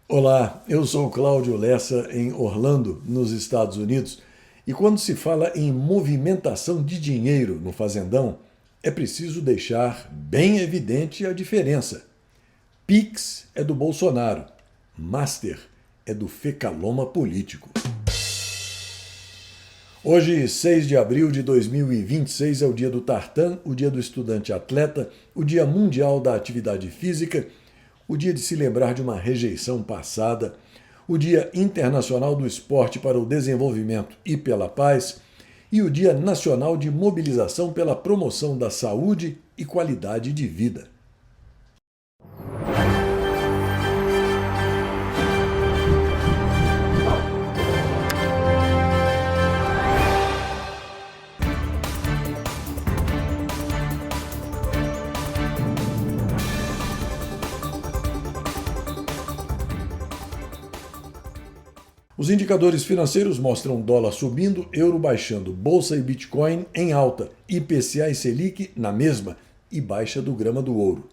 Olá, eu sou Cláudio Lessa em Orlando, nos Estados Unidos, e quando se fala em movimentação de dinheiro no Fazendão, é preciso deixar bem evidente a diferença. Pix é do Bolsonaro, Master é do Fecaloma político. Hoje, 6 de abril de 2026, é o dia do tartan, o dia do estudante atleta, o dia mundial da atividade física, o dia de se lembrar de uma rejeição passada, o dia internacional do esporte para o desenvolvimento e pela paz e o dia nacional de mobilização pela promoção da saúde e qualidade de vida. Os indicadores financeiros mostram dólar subindo, euro baixando, bolsa e Bitcoin em alta, IPCA e Selic na mesma e baixa do grama do ouro.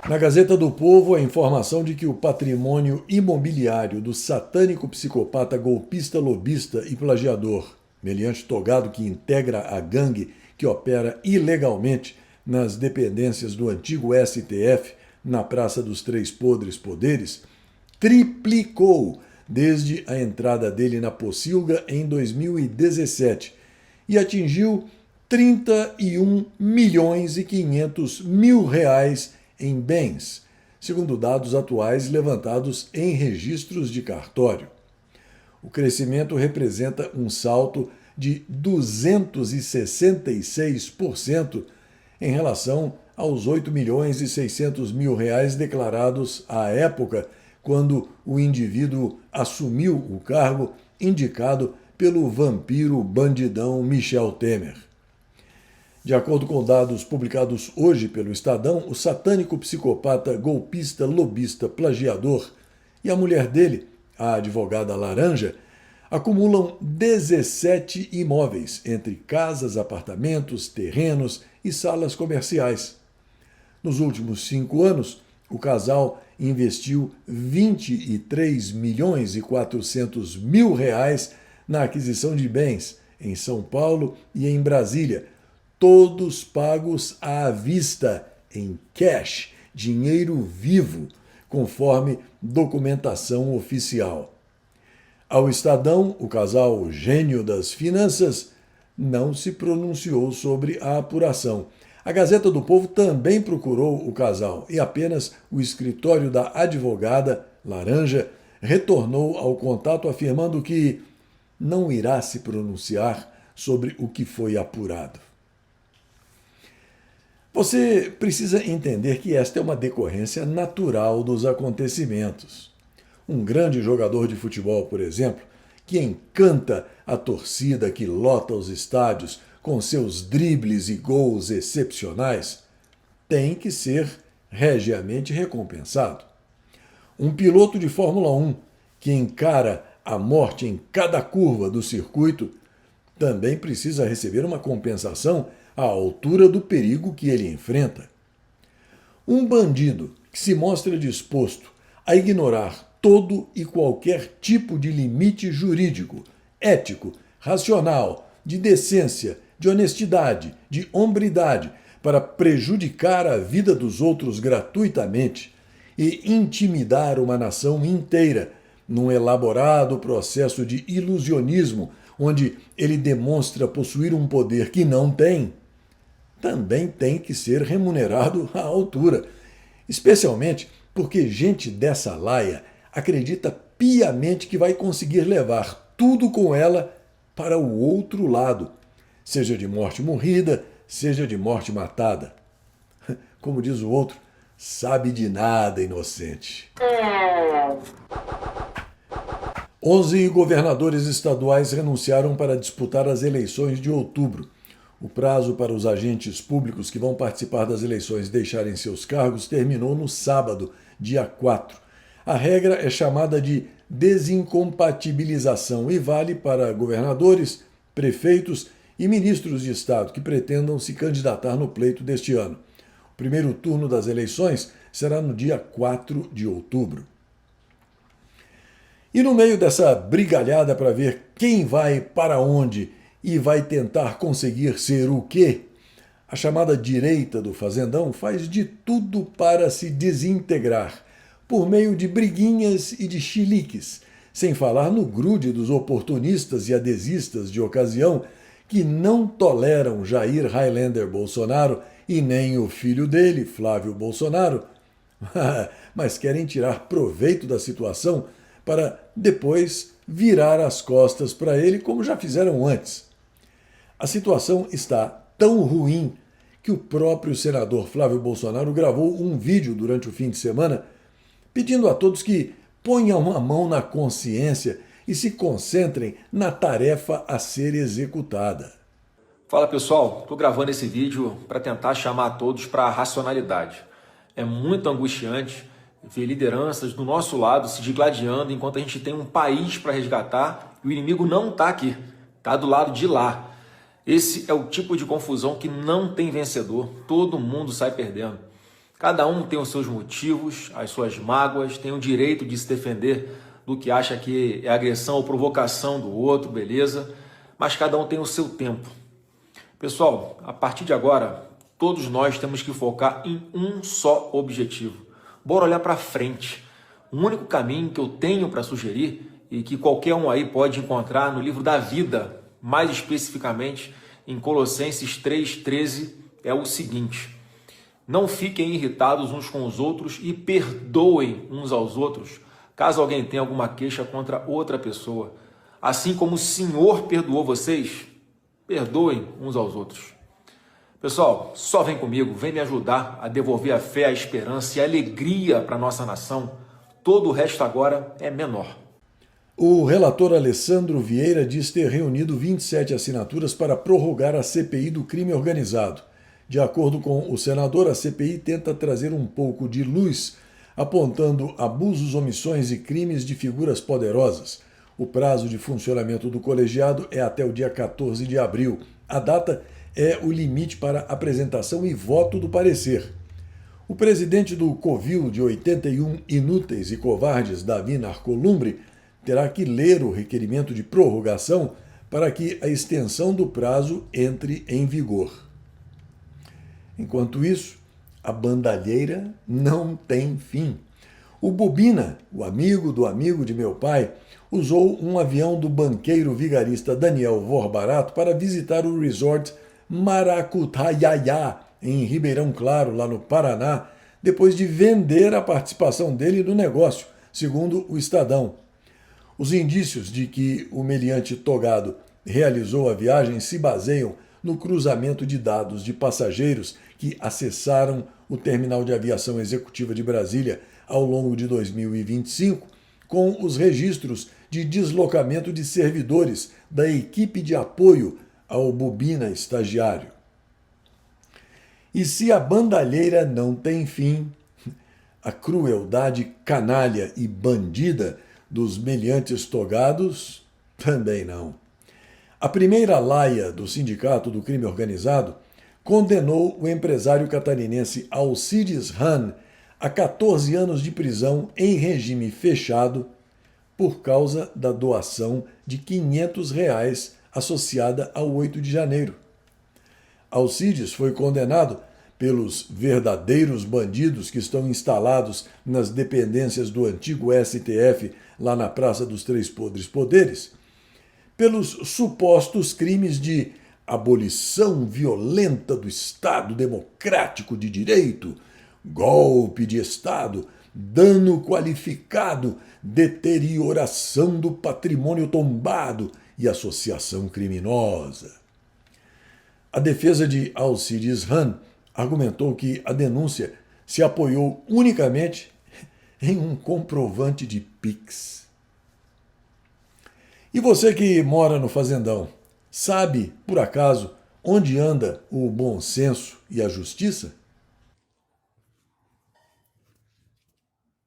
Na Gazeta do Povo, a informação de que o patrimônio imobiliário do satânico psicopata golpista, lobista e plagiador, Meliante Togado, que integra a gangue que opera ilegalmente nas dependências do antigo STF, na Praça dos Três Podres Poderes, triplicou desde a entrada dele na Pocilga em 2017 e atingiu 31 milhões e 500 mil reais em bens, segundo dados atuais levantados em registros de cartório. O crescimento representa um salto de 266% em relação aos 8 milhões e 600 mil reais declarados à época, quando o indivíduo assumiu o cargo indicado pelo vampiro bandidão Michel Temer. De acordo com dados publicados hoje pelo Estadão, o satânico psicopata golpista, lobista, plagiador e a mulher dele, a advogada Laranja, acumulam 17 imóveis, entre casas, apartamentos, terrenos e salas comerciais. Nos últimos 5 anos, o casal investiu 23 milhões e 400 mil reais na aquisição de bens em São Paulo e em Brasília, todos pagos à vista, em cash, dinheiro vivo, conforme documentação oficial. Ao Estadão, o casal gênio das finanças não se pronunciou sobre a apuração. A Gazeta do Povo também procurou o casal e apenas o escritório da advogada Laranja retornou ao contato afirmando que não irá se pronunciar sobre o que foi apurado. Você precisa entender que esta é uma decorrência natural dos acontecimentos. Um grande jogador de futebol, por exemplo, que encanta a torcida que lota os estádios com seus dribles e gols excepcionais, tem que ser regiamente recompensado. Um piloto de Fórmula 1 que encara a morte em cada curva do circuito também precisa receber uma compensação à altura do perigo que ele enfrenta. Um bandido que se mostra disposto a ignorar todo e qualquer tipo de limite jurídico, ético, racional, de decência, de honestidade, de hombridade, para prejudicar a vida dos outros gratuitamente e intimidar uma nação inteira num elaborado processo de ilusionismo onde ele demonstra possuir um poder que não tem, também tem que ser remunerado à altura, especialmente porque gente dessa laia acredita piamente que vai conseguir levar tudo com ela para o outro lado, seja de morte morrida, seja de morte matada. Como diz o outro, sabe de nada, inocente. 11 governadores estaduais renunciaram para disputar as eleições de outubro. O prazo para os agentes públicos que vão participar das eleições deixarem seus cargos terminou no sábado, dia 4. A regra é chamada de desincompatibilização e vale para governadores, prefeitos e ministros de Estado que pretendam se candidatar no pleito deste ano. O primeiro turno das eleições será no dia 4 de outubro. E no meio dessa brigalhada para ver quem vai para onde e vai tentar conseguir ser o quê, a chamada direita do Fazendão faz de tudo para se desintegrar, por meio de briguinhas e de chiliques, sem falar no grude dos oportunistas e adesistas de ocasião que não toleram Jair Highlander Bolsonaro e nem o filho dele, Flávio Bolsonaro, mas querem tirar proveito da situação para depois virar as costas para ele, como já fizeram antes. A situação está tão ruim que o próprio senador Flávio Bolsonaro gravou um vídeo durante o fim de semana pedindo a todos que ponham a mão na consciência e se concentrem na tarefa a ser executada. Fala pessoal, estou gravando esse vídeo para tentar chamar a todos para a racionalidade. É muito angustiante ver lideranças do nosso lado se digladiando enquanto a gente tem um país para resgatar e o inimigo não está aqui, está do lado de lá. Esse é o tipo de confusão que não tem vencedor, todo mundo sai perdendo. Cada um tem os seus motivos, as suas mágoas, tem o direito de se defender do que acha que é agressão ou provocação do outro, beleza? Mas cada um tem o seu tempo. Pessoal, a partir de agora, todos nós temos que focar em um só objetivo. Bora olhar para frente. O único caminho que eu tenho para sugerir e que qualquer um aí pode encontrar no livro da vida, mais especificamente em Colossenses 3,13, é o seguinte: não fiquem irritados uns com os outros e perdoem uns aos outros, caso alguém tenha alguma queixa contra outra pessoa. Assim como o Senhor perdoou vocês, perdoem uns aos outros. Pessoal, só vem comigo, vem me ajudar a devolver a fé, a esperança e a alegria para a nossa nação. Todo o resto agora é menor. O relator Alessandro Vieira diz ter reunido 27 assinaturas para prorrogar a CPI do crime organizado. De acordo com o senador, a CPI tenta trazer um pouco de luz, apontando abusos, omissões e crimes de figuras poderosas. O prazo de funcionamento do colegiado é até o dia 14 de abril. A data é o limite para apresentação e voto do parecer. O presidente do Covil de 81 inúteis e covardes, Davi Narcolumbre, terá que ler o requerimento de prorrogação para que a extensão do prazo entre em vigor. Enquanto isso, a bandalheira não tem fim. O Bobina, o amigo do amigo de meu pai, usou um avião do banqueiro vigarista Daniel Vorbarato para visitar o resort Maracutaiaiá, em Ribeirão Claro, lá no Paraná, depois de vender a participação dele no negócio, segundo o Estadão. Os indícios de que o meliante togado realizou a viagem se baseiam no cruzamento de dados de passageiros que acessaram o Terminal de Aviação Executiva de Brasília ao longo de 2025, com os registros de deslocamento de servidores da equipe de apoio ao Bobina estagiário. E se a bandalheira não tem fim, a crueldade canalha e bandida dos meliantes togados também não. A primeira laia do Sindicato do Crime Organizado condenou o empresário catarinense Alcides Ran a 14 anos de prisão em regime fechado por causa da doação de R$ 500 associada ao 8 de janeiro. Alcides foi condenado pelos verdadeiros bandidos que estão instalados nas dependências do antigo STF, lá na Praça dos Três Poderes, pelos supostos crimes de abolição violenta do Estado Democrático de Direito, golpe de Estado, dano qualificado, deterioração do patrimônio tombado e associação criminosa. A defesa de Alcides Ran argumentou que a denúncia se apoiou unicamente em um comprovante de Pix. E você que mora no Fazendão, sabe, por acaso, onde anda o bom senso e a justiça?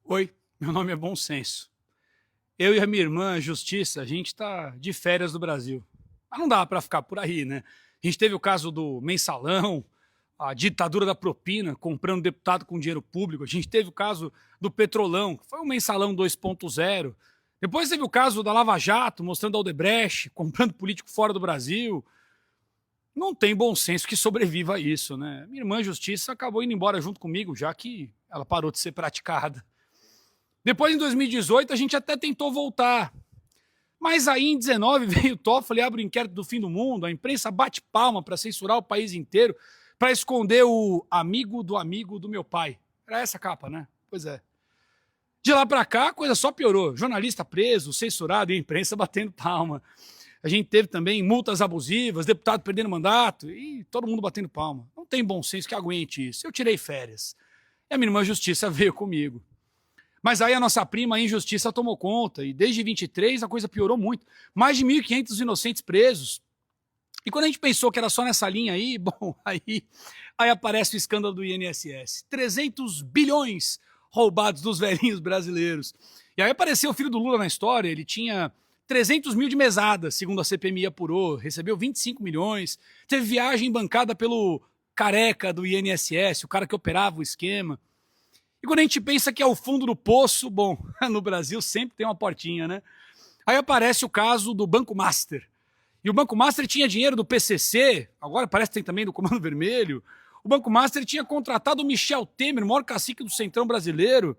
Oi, meu nome é Bom Senso. Eu e a minha irmã, Justiça, a gente está de férias do Brasil. Mas não dá para ficar por aí, né? A gente teve o caso do Mensalão, a ditadura da propina, comprando deputado com dinheiro público. A gente teve o caso do Petrolão, que foi um mensalão 2.0. Depois teve o caso da Lava Jato, mostrando a Odebrecht, comprando político fora do Brasil. Não tem bom senso que sobreviva a isso, né? Minha irmã Justiça acabou indo embora junto comigo, já que ela parou de ser praticada. Depois, em 2018, a gente até tentou voltar. Mas aí, em 19, veio o Toffoli, abre o inquérito do fim do mundo, a imprensa bate palma para censurar o país inteiro, para esconder o amigo do meu pai. Era essa a capa, né? Pois é. De lá para cá, a coisa só piorou. Jornalista preso, censurado e a imprensa batendo palma. A gente teve também multas abusivas, deputado perdendo mandato e todo mundo batendo palma. Não tem bom senso que aguente isso. Eu tirei férias. E a minha irmã Justiça veio comigo. Mas aí a nossa prima, a Injustiça, tomou conta e desde 23 a coisa piorou muito. Mais de 1.500 inocentes presos. E quando a gente pensou que era só nessa linha aí, bom, aí aparece o escândalo do INSS. 300 bilhões roubados dos velhinhos brasileiros. E aí apareceu o filho do Lula na história, ele tinha 300 mil de mesada, segundo a CPMI apurou, recebeu 25 milhões, teve viagem bancada pelo careca do INSS, o cara que operava o esquema. E quando a gente pensa que é o fundo do poço, bom, no Brasil sempre tem uma portinha, né? Aí aparece o caso do Banco Master. E o Banco Master tinha dinheiro do PCC, agora parece que tem também do Comando Vermelho. O Banco Master tinha contratado o Michel Temer, o maior cacique do Centrão brasileiro.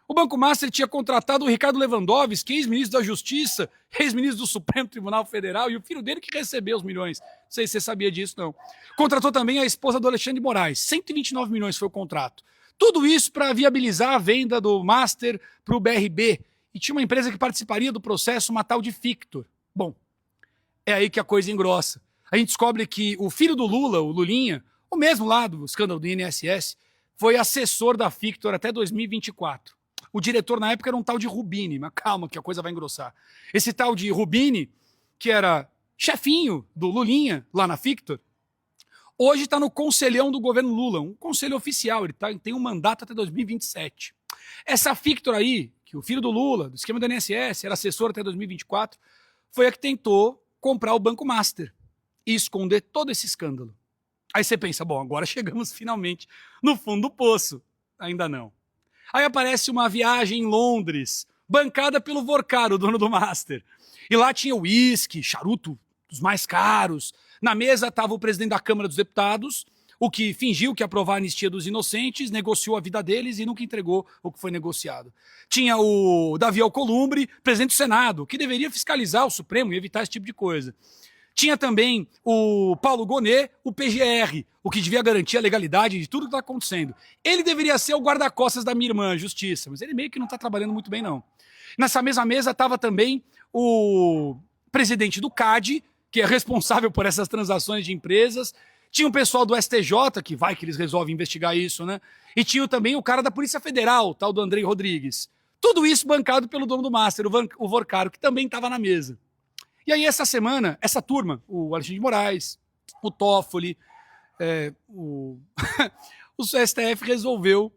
O Banco Master tinha contratado o Ricardo Lewandowski, ex-ministro da Justiça, ex-ministro do Supremo Tribunal Federal, e o filho dele que recebeu os milhões. Não sei se você sabia disso, não. Contratou também a esposa do Alexandre de Moraes. 129 milhões foi o contrato. Tudo isso para viabilizar a venda do Master para o BRB. E tinha uma empresa que participaria do processo, uma tal de Fictor. Bom, é aí que a coisa engrossa. A gente descobre que o filho do Lula, o Lulinha, o mesmo lá do escândalo do INSS, foi assessor da Fictor até 2024. O diretor na época era um tal de Rubini, mas calma que a coisa vai engrossar. Esse tal de Rubini, que era chefinho do Lulinha lá na Fictor, hoje está no conselhão do governo Lula, um conselho oficial, ele tem um mandato até 2027. Essa Fictor aí, que o filho do Lula, do esquema do INSS, era assessor até 2024, foi a que tentou comprar o Banco Master e esconder todo esse escândalo. Aí você pensa, bom, agora chegamos finalmente no fundo do poço. Ainda não. Aí aparece uma viagem em Londres, bancada pelo Vorcar, o dono do Master. E lá tinha uísque, charuto dos mais caros. Na mesa estava o presidente da Câmara dos Deputados, o que fingiu que ia aprovar a anistia dos inocentes, negociou a vida deles e nunca entregou o que foi negociado. Tinha o Davi Alcolumbre, presidente do Senado, que deveria fiscalizar o Supremo e evitar esse tipo de coisa. Tinha também o Paulo Gonet, o PGR, o que devia garantir a legalidade de tudo que está acontecendo. Ele deveria ser o guarda-costas da minha irmã, Justiça, mas ele meio que não está trabalhando muito bem, não. Nessa mesma mesa estava também o presidente do CAD, que é responsável por essas transações de empresas. Tinha o pessoal do STJ, que vai que eles resolvem investigar isso, né? E tinha também o cara da Polícia Federal, o tal do Andrei Rodrigues. Tudo isso bancado pelo dono do Master, o Vorcaro, que também estava na mesa. E aí essa semana, essa turma, o Alexandre de Moraes, o Toffoli, o STF resolveu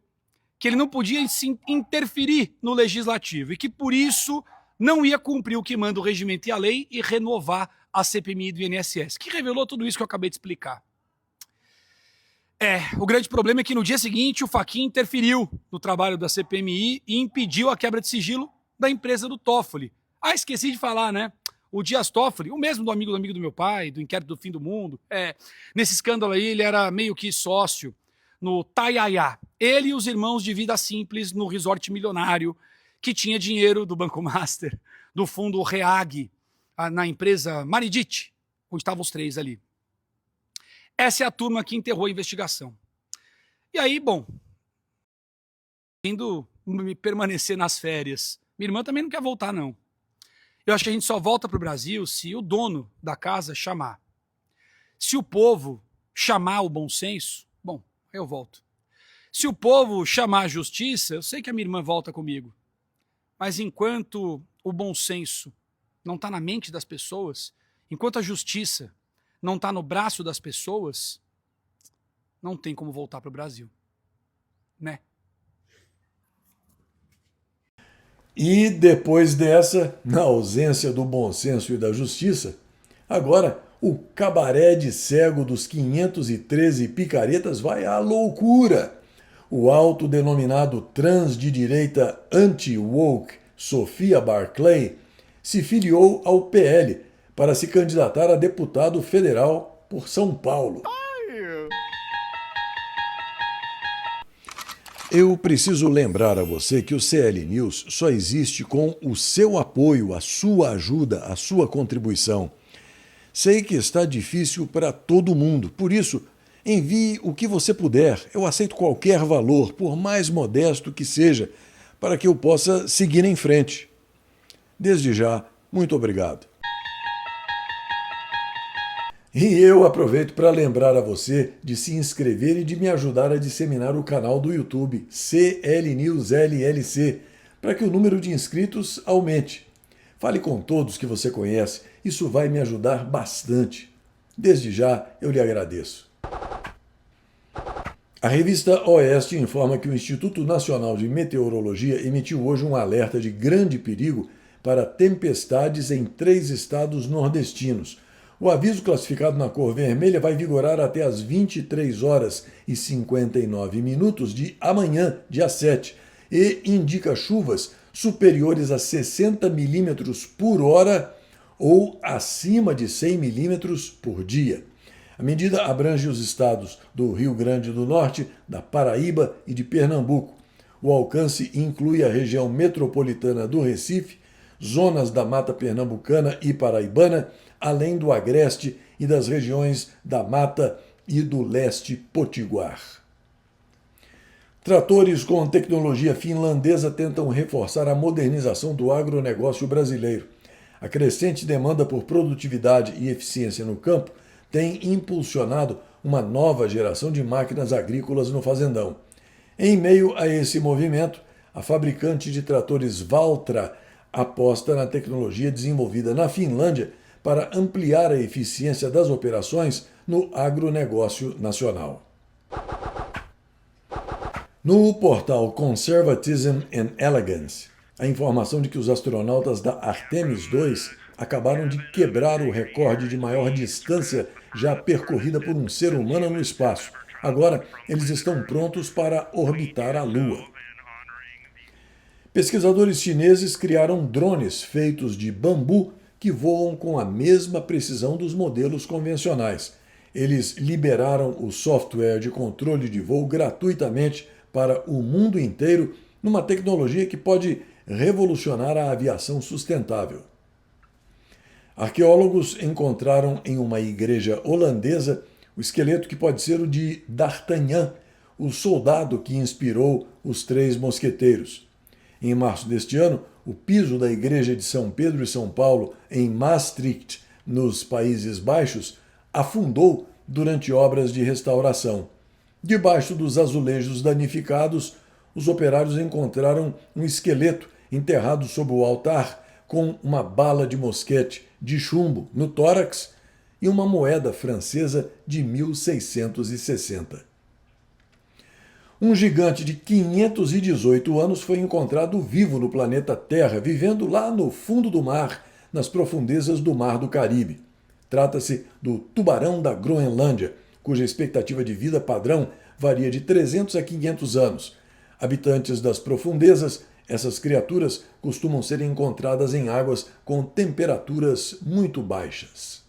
que ele não podia se interferir no legislativo e que por isso não ia cumprir o que manda o regimento e a lei e renovar a CPMI do INSS, que revelou tudo isso que eu acabei de explicar. O grande problema é que no dia seguinte o Fachin interferiu no trabalho da CPMI e impediu a quebra de sigilo da empresa do Toffoli. Ah, esqueci de falar, né? O Dias Toffoli, o mesmo do amigo do meu pai, do inquérito do fim do mundo, nesse escândalo aí ele era meio que sócio no Taiaiá. Ele e os irmãos de vida simples no resort milionário que tinha dinheiro do Banco Master, do fundo Reag, na empresa Maridit, onde estavam os três ali. Essa é a turma que enterrou a investigação. E aí, bom, indo me permanecer nas férias. Minha irmã também não quer voltar, não. Eu acho que a gente só volta para o Brasil se o dono da casa chamar. Se o povo chamar o bom senso, bom, eu volto. Se o povo chamar a justiça, eu sei que a minha irmã volta comigo. Mas enquanto o bom senso não está na mente das pessoas, enquanto a justiça não está no braço das pessoas, não tem como voltar para o Brasil. Né? E depois dessa, na ausência do bom senso e da justiça, agora o cabaré de cego dos 513 picaretas vai à loucura. O autodenominado trans de direita anti-woke Sofia Barclay se filiou ao PL para se candidatar a deputado federal por São Paulo. Eu preciso lembrar a você que o CL News só existe com o seu apoio, a sua ajuda, a sua contribuição. Sei que está difícil para todo mundo, por isso, envie o que você puder. Eu aceito qualquer valor, por mais modesto que seja, para que eu possa seguir em frente. Desde já, muito obrigado. E eu aproveito para lembrar a você de se inscrever e de me ajudar a disseminar o canal do YouTube CL News LLC, para que o número de inscritos aumente. Fale com todos que você conhece, isso vai me ajudar bastante. Desde já, eu lhe agradeço. A revista Oeste informa que o Instituto Nacional de Meteorologia emitiu hoje um alerta de grande perigo para tempestades em 3 estados nordestinos. O aviso classificado na cor vermelha vai vigorar até às 23 horas e 59 minutos de amanhã, dia 7, e indica chuvas superiores a 60 milímetros por hora ou acima de 100 milímetros por dia. A medida abrange os estados do Rio Grande do Norte, da Paraíba e de Pernambuco. O alcance inclui a região metropolitana do Recife, zonas da Mata Pernambucana e Paraibana, além do Agreste e das regiões da Mata e do Leste Potiguar. Tratores com tecnologia finlandesa tentam reforçar a modernização do agronegócio brasileiro. A crescente demanda por produtividade e eficiência no campo tem impulsionado uma nova geração de máquinas agrícolas no fazendão. Em meio a esse movimento, a fabricante de tratores Valtra aposta na tecnologia desenvolvida na Finlândia para ampliar a eficiência das operações no agronegócio nacional. No portal Conservatism and Elegance, a informação de que os astronautas da Artemis II acabaram de quebrar o recorde de maior distância já percorrida por um ser humano no espaço. Agora, eles estão prontos para orbitar a Lua. Pesquisadores chineses criaram drones feitos de bambu que voam com a mesma precisão dos modelos convencionais. Eles liberaram o software de controle de voo gratuitamente para o mundo inteiro, numa tecnologia que pode revolucionar a aviação sustentável. Arqueólogos encontraram em uma igreja holandesa o esqueleto que pode ser o de D'Artagnan, o soldado que inspirou os 3 mosqueteiros. Em março deste ano, o piso da igreja de São Pedro e São Paulo, em Maastricht, nos Países Baixos, afundou durante obras de restauração. Debaixo dos azulejos danificados, os operários encontraram um esqueleto enterrado sob o altar com uma bala de mosquete de chumbo no tórax e uma moeda francesa de 1660. Um gigante de 518 anos foi encontrado vivo no planeta Terra, vivendo lá no fundo do mar, nas profundezas do Mar do Caribe. Trata-se do tubarão da Groenlândia, cuja expectativa de vida padrão varia de 300 a 500 anos. Habitantes das profundezas, essas criaturas costumam ser encontradas em águas com temperaturas muito baixas.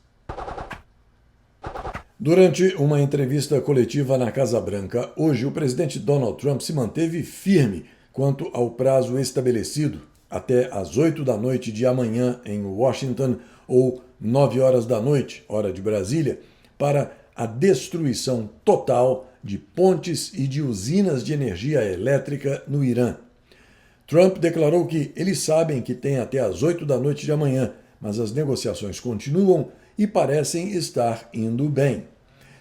Durante uma entrevista coletiva na Casa Branca, hoje o presidente Donald Trump se manteve firme quanto ao prazo estabelecido, até às 8 da noite de amanhã em Washington, ou 9 horas da noite, hora de Brasília, para a destruição total de pontes e de usinas de energia elétrica no Irã. Trump declarou que eles sabem que tem até às 8 da noite de amanhã, mas as negociações continuam e parecem estar indo bem.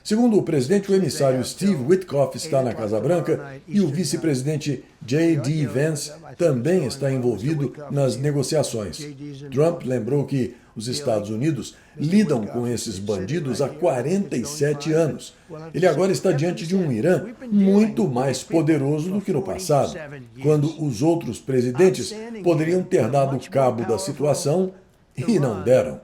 Segundo o presidente, o emissário Steve Witkoff está na Casa Branca e o vice-presidente J.D. Vance também está envolvido nas negociações. Trump lembrou que os Estados Unidos lidam com esses bandidos há 47 anos. Ele agora está diante de um Irã muito mais poderoso do que no passado, quando os outros presidentes poderiam ter dado cabo da situação e não deram.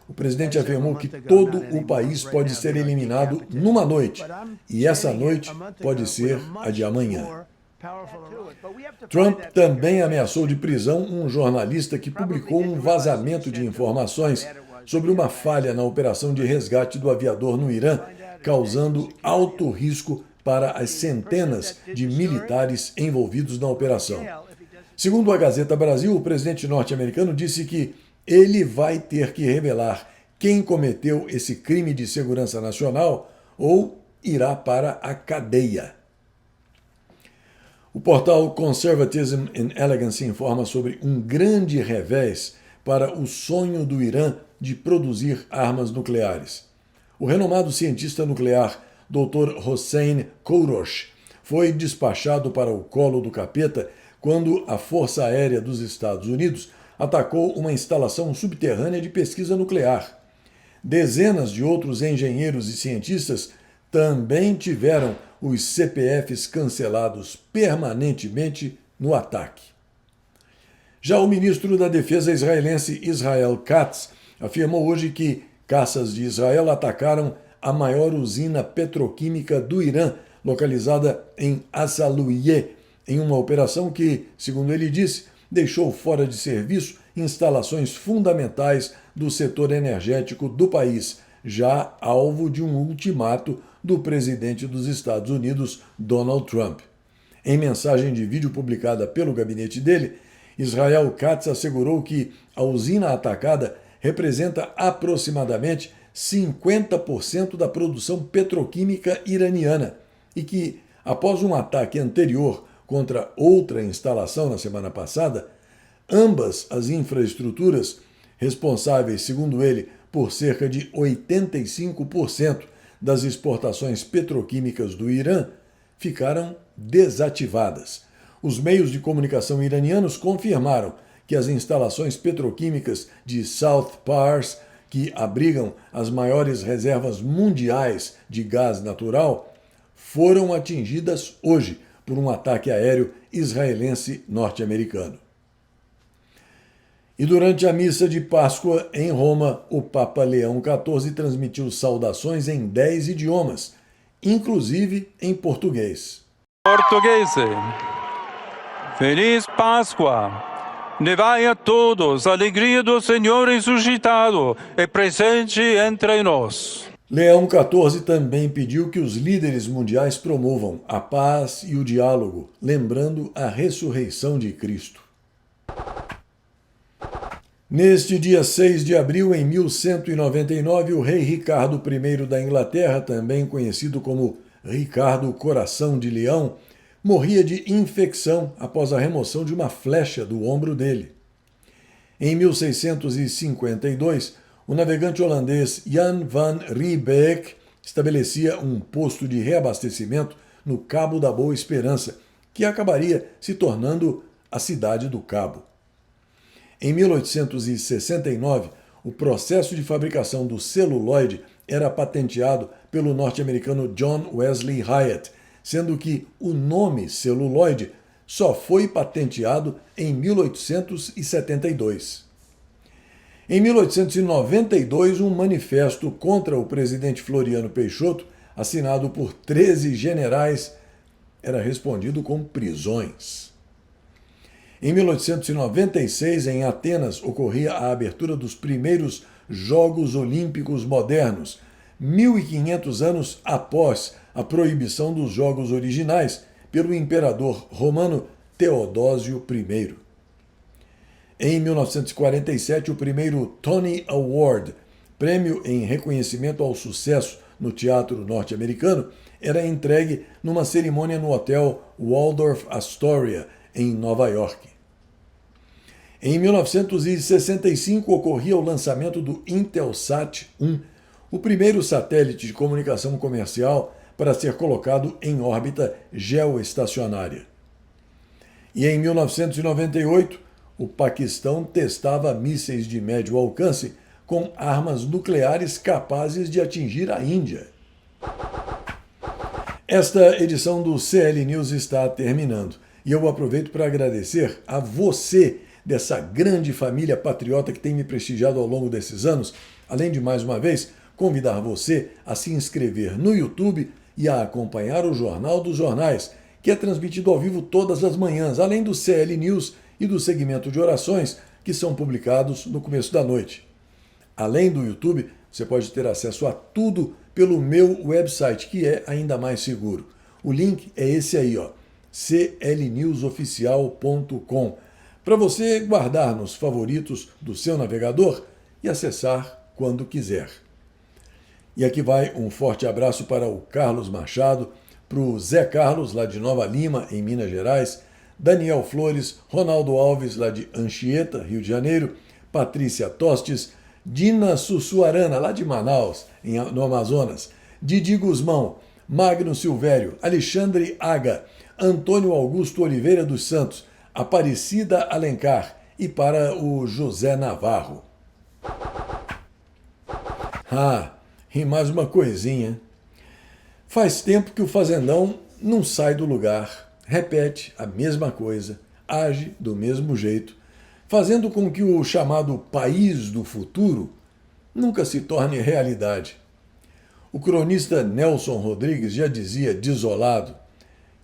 o presidente afirmou que todo o país pode ser eliminado numa noite, e essa noite pode ser a de amanhã. Trump também ameaçou de prisão um jornalista que publicou um vazamento de informações sobre uma falha na operação de resgate do aviador no Irã, causando alto risco para as centenas de militares envolvidos na operação. Segundo a Gazeta Brasil, o presidente norte-americano disse que ele vai ter que revelar quem cometeu esse crime de segurança nacional ou irá para a cadeia. O portal Conservatism and Elegance informa sobre um grande revés para o sonho do Irã de produzir armas nucleares. O renomado cientista nuclear Dr. Hossein Kourosh foi despachado para o colo do capeta quando a Força Aérea dos Estados Unidos atacou uma instalação subterrânea de pesquisa nuclear. Dezenas de outros engenheiros e cientistas também tiveram os CPFs cancelados permanentemente no ataque. Já o ministro da Defesa israelense Israel Katz afirmou hoje que caças de Israel atacaram a maior usina petroquímica do Irã, localizada em Asaluieh, em uma operação que, segundo ele disse, deixou fora de serviço instalações fundamentais do setor energético do país, já alvo de um ultimato do presidente dos Estados Unidos, Donald Trump. Em mensagem de vídeo publicada pelo gabinete dele, Israel Katz assegurou que a usina atacada representa aproximadamente 50% da produção petroquímica iraniana e que, após um ataque anterior contra outra instalação na semana passada, ambas as infraestruturas, responsáveis, segundo ele, por cerca de 85% das exportações petroquímicas do Irã, ficaram desativadas. Os meios de comunicação iranianos confirmaram que as instalações petroquímicas de South Pars, que abrigam as maiores reservas mundiais de gás natural, foram atingidas hoje por um ataque aéreo israelense norte-americano. E durante a missa de Páscoa em Roma, o Papa Leão XIV transmitiu saudações em 10 idiomas, inclusive em português. Portuguese. Feliz Páscoa. Levai a todos a alegria do Senhor ressuscitado e presente entre nós. Leão XIV também pediu que os líderes mundiais promovam a paz e o diálogo, lembrando a ressurreição de Cristo. Neste dia 6 de abril, em 1199, o rei Ricardo I da Inglaterra, também conhecido como Ricardo Coração de Leão, morria de infecção após a remoção de uma flecha do ombro dele. Em 1652, o navegante holandês Jan van Riebeeck estabelecia um posto de reabastecimento no Cabo da Boa Esperança, que acabaria se tornando a cidade do Cabo. Em 1869, o processo de fabricação do celuloide era patenteado pelo norte-americano John Wesley Hyatt, sendo que o nome celuloide só foi patenteado em 1872. Em 1892, um manifesto contra o presidente Floriano Peixoto, assinado por 13 generais, era respondido com prisões. Em 1896, em Atenas, ocorria a abertura dos primeiros Jogos Olímpicos modernos, 1500 anos após a proibição dos Jogos originais pelo imperador romano Teodósio I. Em 1947, o primeiro Tony Award, prêmio em reconhecimento ao sucesso no teatro norte-americano, era entregue numa cerimônia no hotel Waldorf Astoria, em Nova York. Em 1965, ocorria o lançamento do Intelsat 1, o primeiro satélite de comunicação comercial para ser colocado em órbita geoestacionária. E em 1998, o Paquistão testava mísseis de médio alcance com armas nucleares capazes de atingir a Índia. Esta edição do CL News está terminando e eu aproveito para agradecer a você, dessa grande família patriota que tem me prestigiado ao longo desses anos, além de, mais uma vez, convidar você a se inscrever no YouTube e a acompanhar o Jornal dos Jornais, que é transmitido ao vivo todas as manhãs, além do CL News e do segmento de orações, que são publicados no começo da noite. Além do YouTube, você pode ter acesso a tudo pelo meu website, que é ainda mais seguro. O link é esse aí, ó, clnewsoficial.com, para você guardar nos favoritos do seu navegador e acessar quando quiser. E aqui vai um forte abraço para o Carlos Machado, para o Zé Carlos, lá de Nova Lima, em Minas Gerais, Daniel Flores, Ronaldo Alves, lá de Anchieta, Rio de Janeiro, Patrícia Tostes, Dina Sussuarana, lá de Manaus, no Amazonas, Didi Guzmão, Magno Silvério, Alexandre Aga, Antônio Augusto Oliveira dos Santos, Aparecida Alencar e para o José Navarro. E mais uma coisinha. Faz tempo que o fazendão não sai do lugar, repete a mesma coisa, age do mesmo jeito, fazendo com que o chamado país do futuro nunca se torne realidade. O cronista Nelson Rodrigues já dizia, desolado,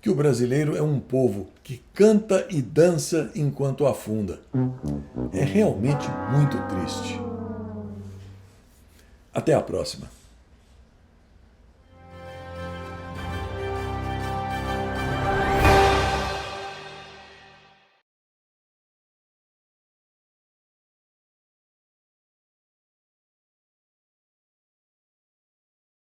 que o brasileiro é um povo que canta e dança enquanto afunda. É realmente muito triste. Até a próxima.